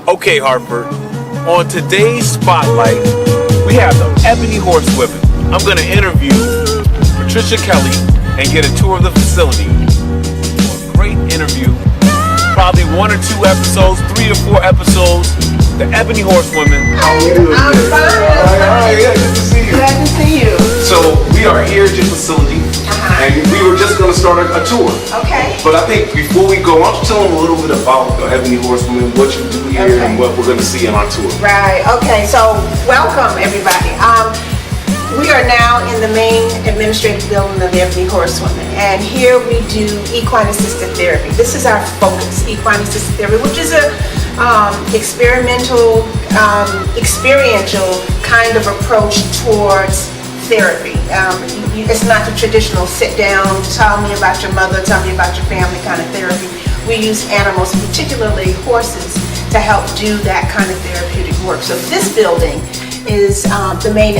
Okay, Hartford, on today's Spotlight, we have the Ebony Horsewomen. I'm going to interview Patricia Kelly and get a tour of the facility. A great interview, probably 1 or 2 episodes, 3 or 4 episodes. The Ebony Horsewomen. How are you doing? I'm fine. All right, yeah, good to see you. Glad to see you. So, we are here at your facility, and we were just going to start a tour. Okay. But I think before we go, why don't you tell them a little bit about the Ebony Horsewomen, what you do here, and what we're going to see in our tour. Right. Okay. So, welcome everybody. We are now in the main administrative building of the Ebony Horsewomen, and here we do equine assisted therapy. This is our focus, equine assisted therapy, which is a experiential kind of approach towards therapy. It's not the traditional sit down, tell me about your mother, tell me about your family kind of therapy. We use animals, particularly horses, to help do that kind of therapeutic work. So this building is the main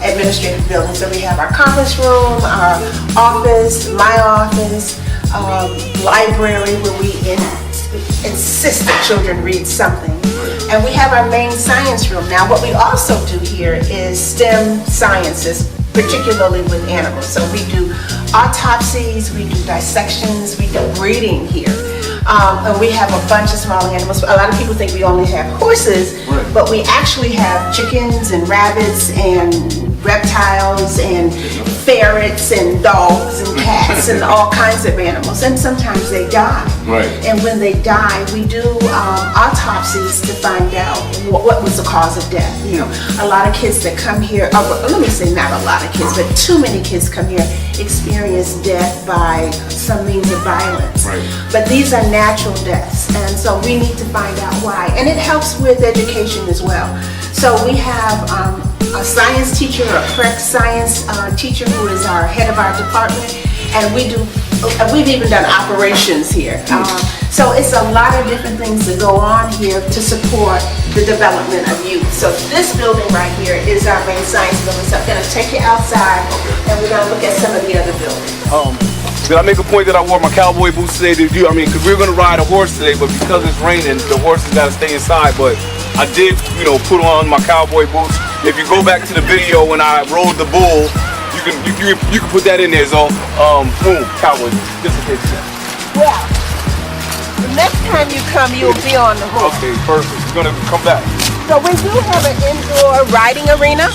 administrative building. So we have our conference room, our office, my office, library where we insist that children read something. And we have our main science room. Now what we also do here is STEM sciences, particularly with animals. So we do autopsies, we do dissections, we do breeding here. And we have a bunch of small animals. A lot of people think we only have horses, but we actually have chickens and rabbits and reptiles and ferrets and dogs and cats and all kinds of animals. And sometimes they die. Right. And when they die, we do autopsies to find out what was the cause of death. You know, a lot of kids that come here, let me say not a lot of kids, but too many kids come here experience death by some means of violence. Right. But these are natural deaths, and so we need to find out why. And it helps with education as well. So we have a science teacher, a prep science teacher who is our head of our department, and we've even done operations here. So it's a lot of different things that go on here to support the development of youth. So this building right here is our main science building. So I'm going to take you outside, and we're going to look at some of the other buildings. Did I make a point that I wore my cowboy boots today? Because we were going to ride a horse today, but because it's raining, the horses got to stay inside. But I did, put on my cowboy boots. If you go back to the video when I rode the bull, you can put that in there. So, boom, cowboy boots, just in case. Well, the next time you come, you'll be on the horse. Okay, perfect. You're going to come back. So we do have an indoor riding arena,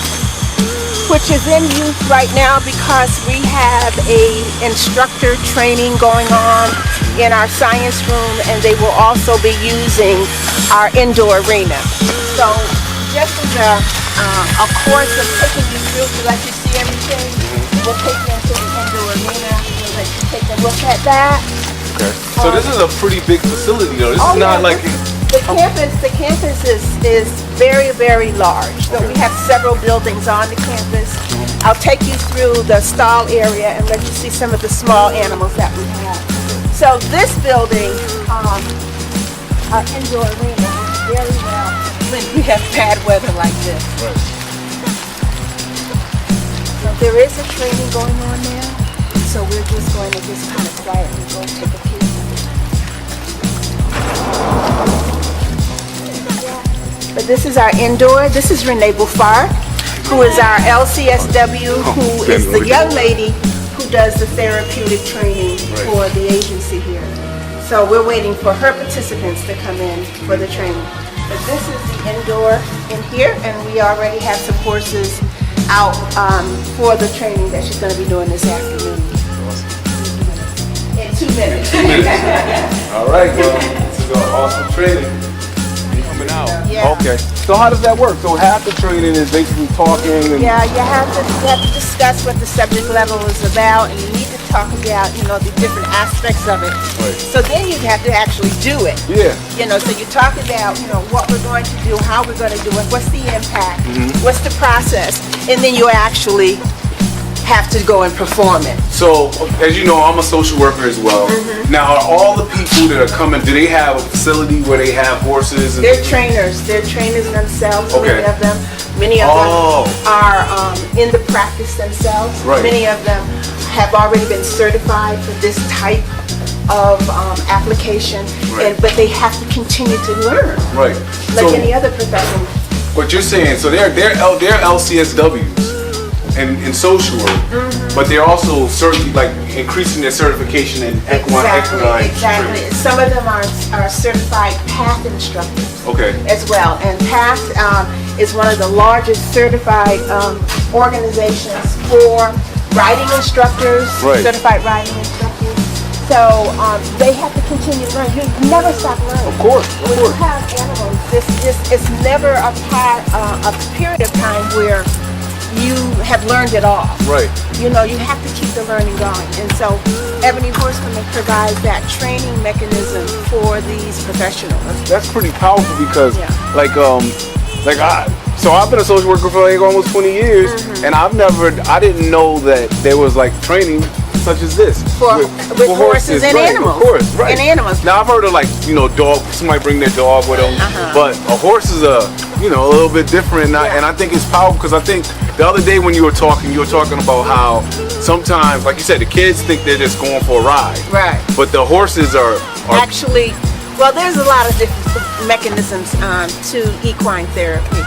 which is in use right now because we have a instructor training going on in our science room, and they will also be using our indoor arena. So just as a course of taking you through to let you see everything, we'll take you into the indoor arena. We'll let you take a look at that. Okay. So this is a pretty big facility, though. This is not like the campus is very, very large. So we have several buildings on the campus. I'll take you through the stall area and let you see some of the small animals that we have. So this building, our indoor arena, is very well when we have bad weather like this. Right. So there is a training going on now. So we're just going to kind of quietly go take a peek. But this is our indoor. This is Renee Buffard, who is our LCSW, who is the young lady who does the therapeutic training for the agency here. So we're waiting for her participants to come in for the training. But this is the indoor in here, and we already have some horses out for the training that she's going to be doing this afternoon. In 2 minutes. 2 minutes. All right, well, this is an awesome training. Coming out. Yeah. Okay. So how does that work? So half the training is basically talking and... Yeah, you have to discuss what the subject level is about, and you need to talk about, the different aspects of it. Right. So then you have to actually do it. Yeah. So you talk about, what we're going to do, how we're going to do it, what's the impact, what's the process, and then you actually have to go and perform it. So, as you know, I'm a social worker as well. Now, are all the people that are coming, do they have a facility where they have horses? And They're trainers. They're trainers themselves, Okay. many of them. Many of them are in the practice themselves. Right. Many of them have already been certified for this type application, Right. but they have to continue to learn, Right. like So any other profession. what you're saying, so they're LCSWs in social work, but they're also like increasing their certification in equine Exactly. training. Some of them are certified PATH instructors. Okay. As well, and PATH is one of the largest certified organizations for riding instructors, Right. certified riding instructors. So they have to continue to learn. You never stop learning. Of course. When you have animals, it's never a period of time where you have learned it all. Right. You know, you have to keep the learning going. And so Ebony Horsewomen provides that training mechanism for these professionals. That's pretty powerful because, Yeah. so I've been a social worker for like almost 20 years, and I didn't know that there was like training such as this with horses and right, animals. Of course, right. And animals. Now I've heard of like dog. Somebody bring their dog with them, but a horse is a little bit different, and I think it's powerful because I think the other day when you were talking about how sometimes, like you said, the kids think they're just going for a ride, Right. but the horses are Actually, well, there's a lot of different mechanisms to equine therapy,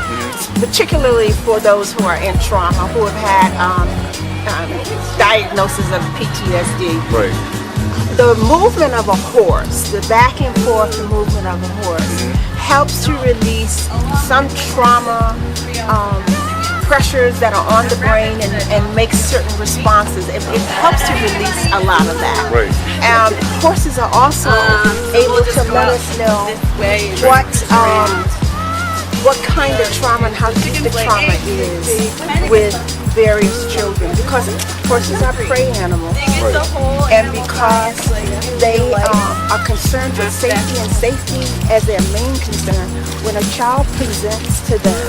particularly for those who are in trauma, who have had diagnosis of PTSD. right. The movement of a horse, the back and forth movement of a horse, helps to release some trauma pressures that are on the brain and makes certain responses. It helps to release a lot of that. Right. Horses are also able to let us know what kind of trauma and how deep the trauma is with various children, because horses are prey animals, and because they are concerned with safety as their main concern. When a child presents to them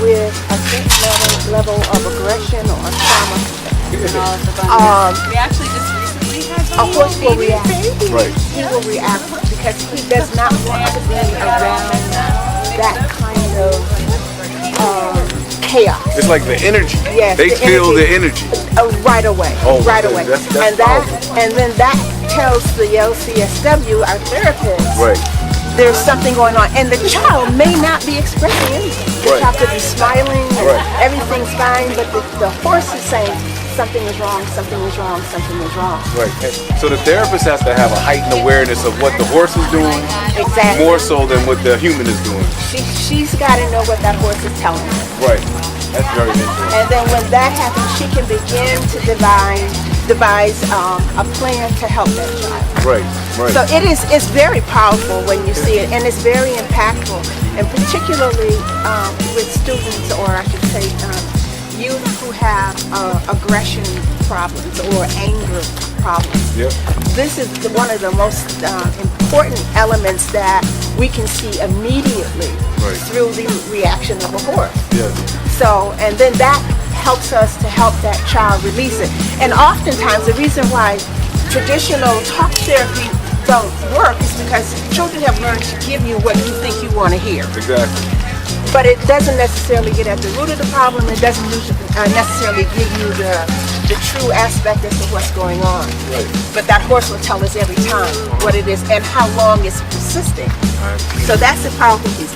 with a certain level of aggression or trauma, We actually just recently had a horse will react. Right. He will react because he does not want to be around that kind of chaos. It's like the energy. Yes, They the feel energy. the energy. Right away. Oh, right away. that's powerful. And then that tells the LCSW, our therapist, Right. there's something going on, and the child may not be expressing anything. The Right. child could be smiling, and Right. everything's fine, but the horse is saying something is wrong, something is wrong, something is wrong. Right. So the therapist has to have a heightened awareness of what the horse is doing, Exactly. more so than what the human is doing. She's got to know what that horse is telling her. Right. That's very interesting. And then when that happens, she can begin to devise a plan to help that child. Right. Right. So it's very powerful when you see it, and it's very impactful, and particularly with students, or I should say youth who have aggression problems or anger problems. Yep. This is one of the most important elements that we can see immediately Right. through the reaction of a horse. Yes. So, and then that helps us to help that child release it. And oftentimes the reason why traditional talk therapy don't work is because children have learned to give you what you think you want to hear. Exactly. But it doesn't necessarily get at the root of the problem. It doesn't necessarily give you the true aspect as to what's going on. Right. But that horse will tell us every time what it is and how long it's persisting. So that's the powerful piece.